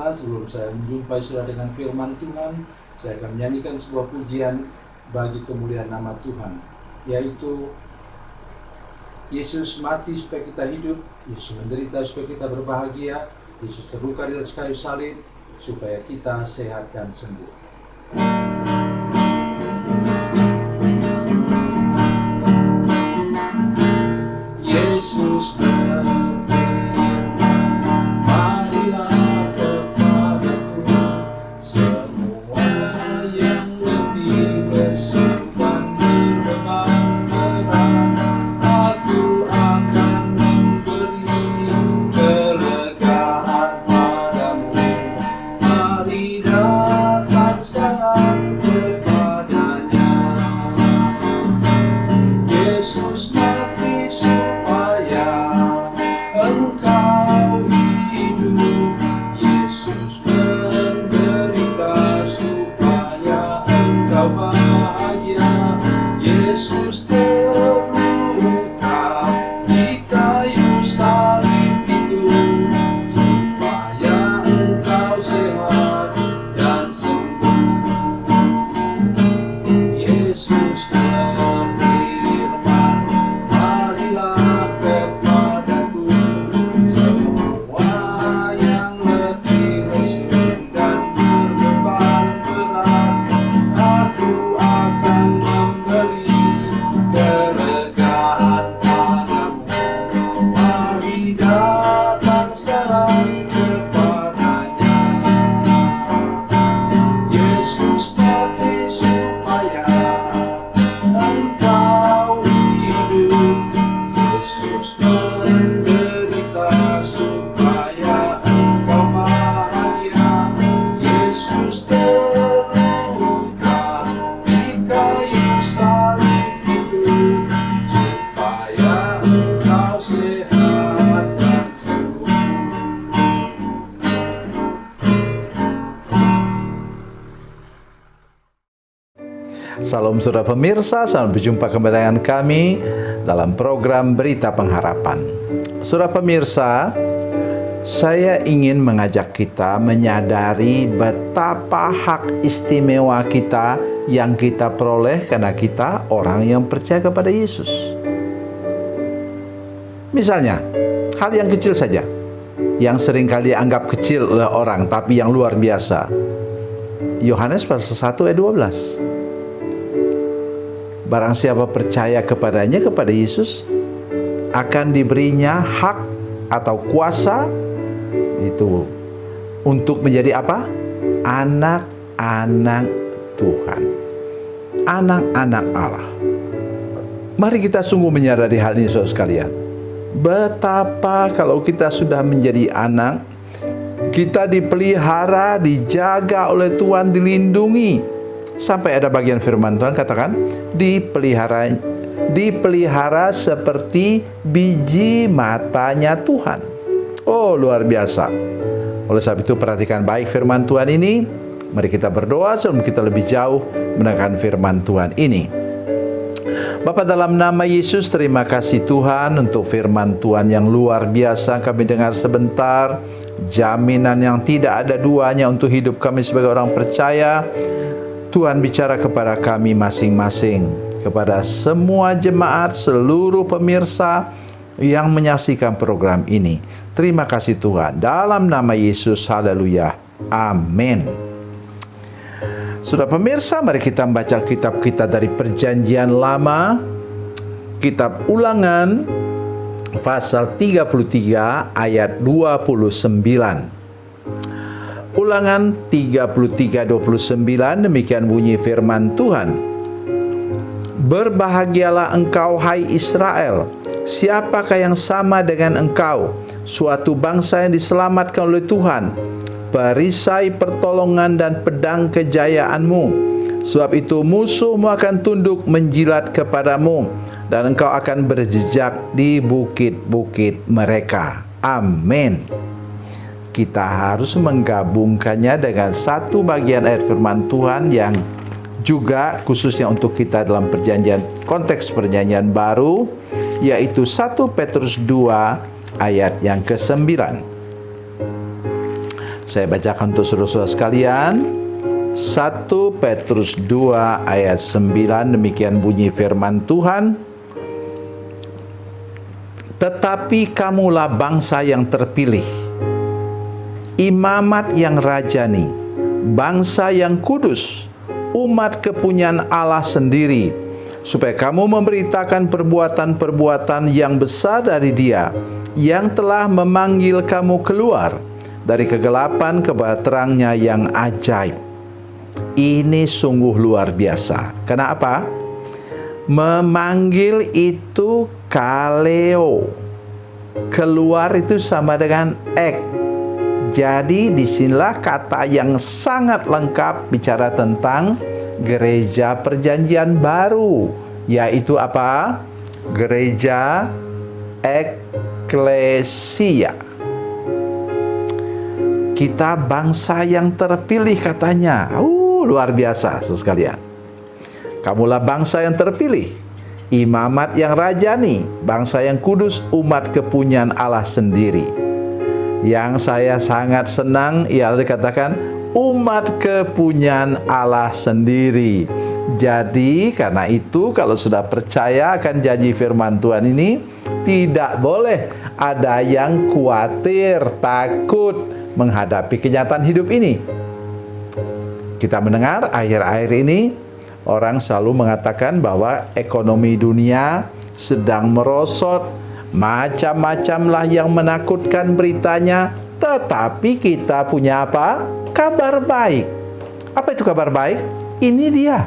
pemirsa, sebelum saya menjumpai saudara dengan firman Tuhan, saya akan menyanyikan sebuah pujian bagi kemuliaan nama Tuhan, yaitu Yesus mati supaya kita hidup, Yesus menderita supaya kita berbahagia, Yesus terluka di atas kayu salib supaya kita sehat dan sembuh. Yesus berfirman, marilah kepadaku semua yang letih lesu dan berbeban berat, aku akan memberi kelegaan padamu. Mari datang sekarang kepadanya. Yesus mati supaya engkau hidup, Yesus menderita supaya engkau bahagia, Yesus terluka di kayu salib itu supaya engkau sehat dan sembuh. Yesus berfirman, marilah kepadaku semua yang letih lesu dan berbeban berat, aku akan memberi kelegaan padamu. Mari datang sekarang kepadanya. Yesus mati supaya engkau hidup, Yesus menderita supaya engkau bahagia, Yesus terluka di kayu salib itu supaya engkau sehat dan sembuh. Salam saudara pemirsa, selamat berjumpa kembali dengan kami dalam program Berita Pengharapan. Saudara pemirsa, saya ingin mengajak kita menyadari betapa hak istimewa kita yang kita peroleh karena kita orang yang percaya kepada Yesus. Misalnya, hal yang kecil saja, yang seringkali dianggap kecil oleh orang, tapi yang luar biasa. Yohanes pasal 1 ayat 12. Barang siapa percaya kepadanya, kepada Yesus, akan diberinya hak atau kuasa itu untuk menjadi apa? Anak-anak Tuhan, anak-anak Allah. Mari kita sungguh menyadari hal ini, saudara sekalian. Betapa kalau kita sudah menjadi anak, kita dipelihara, dijaga oleh Tuhan, dilindungi. Sampai ada bagian firman Tuhan katakan, dipelihara seperti biji matanya Tuhan. Oh, luar biasa. Oleh sebab itu perhatikan baik firman Tuhan ini. Mari kita berdoa sebelum kita lebih jauh mendengarkan firman Tuhan ini. Bapa, dalam nama Yesus, terima kasih Tuhan untuk firman Tuhan yang luar biasa kami dengar sebentar. Jaminan yang tidak ada duanya untuk hidup kami sebagai orang percaya. Tuhan bicara kepada kami masing-masing, kepada semua jemaat, seluruh pemirsa yang menyaksikan program ini. Terima kasih Tuhan. Dalam nama Yesus, haleluya. Amin. Sudah pemirsa, mari kita membaca kitab kita dari Perjanjian Lama, kitab Ulangan, pasal 33 ayat 29. Ulangan 33:29, demikian bunyi firman Tuhan. Berbahagialah engkau, hai Israel, siapakah yang sama dengan engkau, suatu bangsa yang diselamatkan oleh Tuhan, perisai pertolongan dan pedang kejayaanmu. Sebab itu musuhmu akan tunduk menjilat kepadamu, dan engkau akan berjejak di bukit-bukit mereka. Amin. Kita harus menggabungkannya dengan satu bagian ayat firman Tuhan yang juga khususnya untuk kita dalam konteks perjanjian baru, yaitu 1 Petrus 2 ayat yang ke-9. 1 Saya bacakan untuk saudara-saudara sekalian. 1 Petrus 2 ayat 9, demikian bunyi firman Tuhan. Tetapi kamulah bangsa yang terpilih, imamat yang rajani, bangsa yang kudus, umat kepunyaan Allah sendiri, supaya kamu memberitakan perbuatan-perbuatan yang besar dari Dia, yang telah memanggil kamu keluar dari kegelapan kepada terang-Nya yang ajaib. Ini sungguh luar biasa. Kenapa? Memanggil itu kaleo. Keluar itu sama dengan ek. Jadi disinilah kata yang sangat lengkap bicara tentang gereja perjanjian baru, yaitu apa? Gereja eklesia. Kita bangsa yang terpilih katanya. Luar biasa saudara sekalian. Kamulah bangsa yang terpilih, imamat yang rajani, bangsa yang kudus, umat kepunyaan Allah sendiri. Yang saya sangat senang ialah dikatakan umat kepunyaan Allah sendiri. Jadi karena itu kalau sudah percaya akan janji firman Tuhan ini, tidak boleh ada yang khawatir, takut menghadapi kenyataan hidup ini. Kita mendengar akhir-akhir ini orang selalu mengatakan bahwa ekonomi dunia sedang merosot, macam-macamlah yang menakutkan beritanya. Tetapi kita punya apa? Kabar baik. Apa itu kabar baik? Ini dia.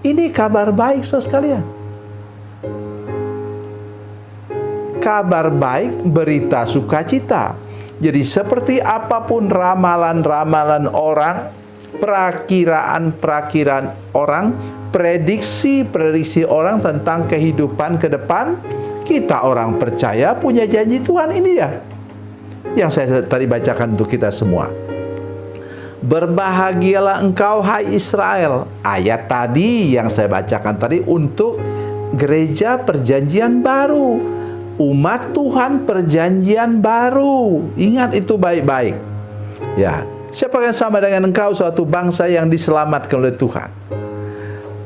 Ini kabar baik saudara sekalian. Kabar baik, berita sukacita. Jadi seperti apapun ramalan-ramalan orang, perakiraan orang, prediksi orang tentang kehidupan ke depan, kita orang percaya punya janji Tuhan. Ini dia yang saya tadi bacakan untuk kita semua. Berbahagialah engkau hai Israel. Ayat tadi yang saya bacakan tadi untuk gereja perjanjian baru, umat Tuhan perjanjian baru. Ingat itu baik-baik. Ya, siapa yang sama dengan engkau, suatu bangsa yang diselamatkan oleh Tuhan.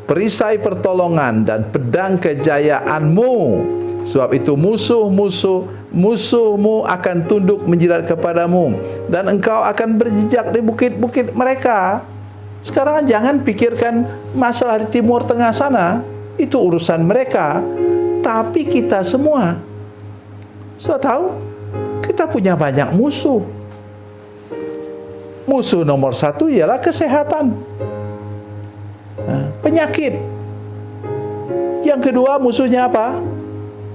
Perisai pertolongan dan pedang kejayaanmu. Sebab itu musuhmu akan tunduk menjilat kepadamu, dan engkau akan berjejak di bukit-bukit mereka. Sekarang jangan pikirkan masalah di Timur Tengah sana, itu urusan mereka. Tapi kita semua, sudah tahu, kita punya banyak musuh. Musuh nomor satu ialah kesehatan, penyakit. Yang kedua musuhnya apa?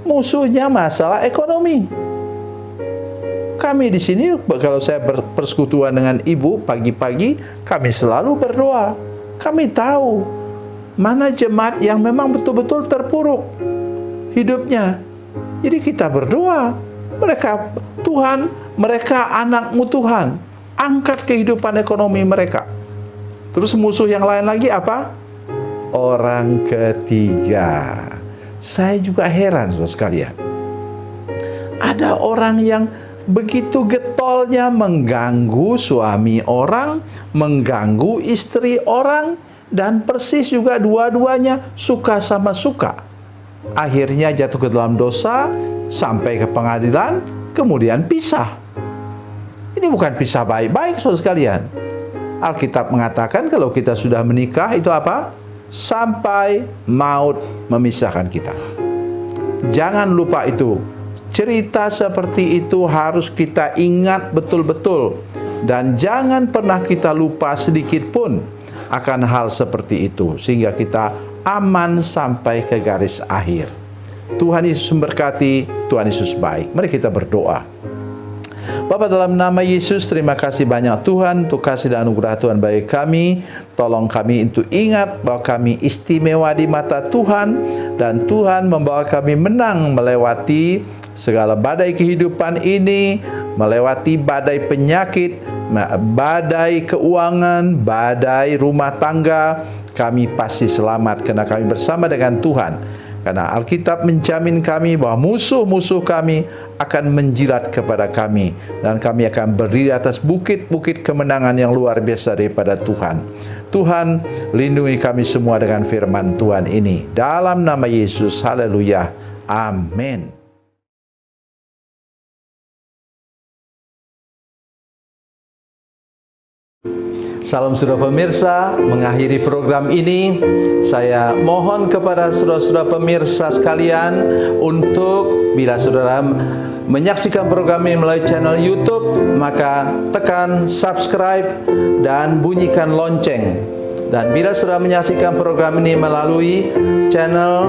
Musuhnya masalah ekonomi. Kami di sini, kalau saya bersekutuan dengan ibu pagi-pagi, kami selalu berdoa. Kami tahu mana jemaat yang memang betul-betul terpuruk hidupnya. Jadi kita berdoa, mereka Tuhan, mereka anakmu Tuhan, angkat kehidupan ekonomi mereka. Terus musuh yang lain lagi apa? Orang ketiga. Saya juga heran saudara sekalian. Ada orang yang begitu getolnya mengganggu suami orang, mengganggu istri orang, dan persis juga dua-duanya suka sama suka. Akhirnya jatuh ke dalam dosa, sampai ke pengadilan, kemudian pisah. Ini bukan pisah baik-baik saudara sekalian. Alkitab mengatakan kalau kita sudah menikah itu apa? Sampai maut memisahkan kita. Jangan lupa itu. Cerita seperti itu harus kita ingat betul-betul. Dan jangan pernah kita lupa sedikit pun akan hal seperti itu, sehingga kita aman sampai ke garis akhir. Tuhan Yesus memberkati, Tuhan Yesus baik. Mari kita berdoa. Bapa, dalam nama Yesus, terima kasih banyak Tuhan untuk kasih dan anugerah Tuhan bagi kami. Tolong kami untuk ingat bahwa kami istimewa di mata Tuhan, dan Tuhan membawa kami menang melewati segala badai kehidupan ini, melewati badai penyakit, badai keuangan, badai rumah tangga. Kami pasti selamat karena kami bersama dengan Tuhan. Karena Alkitab menjamin kami bahwa musuh-musuh kami akan menjilat kepada kami, dan kami akan berdiri atas bukit-bukit kemenangan yang luar biasa daripada Tuhan. Tuhan, lindungi kami semua dengan firman Tuhan ini. Dalam nama Yesus, haleluya. Amin. Salam saudara pemirsa, mengakhiri program ini saya mohon kepada saudara-saudara pemirsa sekalian untuk bila saudara menyaksikan program ini melalui channel YouTube, maka tekan subscribe dan bunyikan lonceng. Dan bila saudara menyaksikan program ini melalui channel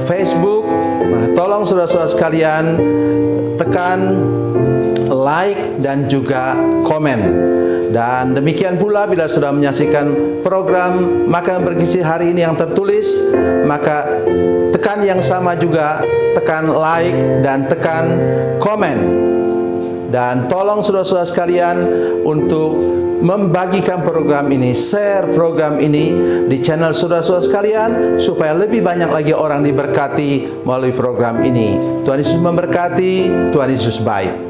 Facebook, tolong saudara-saudara sekalian tekan like dan juga komen. Dan demikian pula bila sudah menyaksikan program Makanan Bergizi hari ini yang tertulis, maka tekan yang sama juga, tekan like dan tekan komen. Dan tolong saudara-saudara sekalian untuk membagikan program ini, share program ini di channel saudara-saudara sekalian, supaya lebih banyak lagi orang diberkati melalui program ini. Tuhan Yesus memberkati, Tuhan Yesus baik.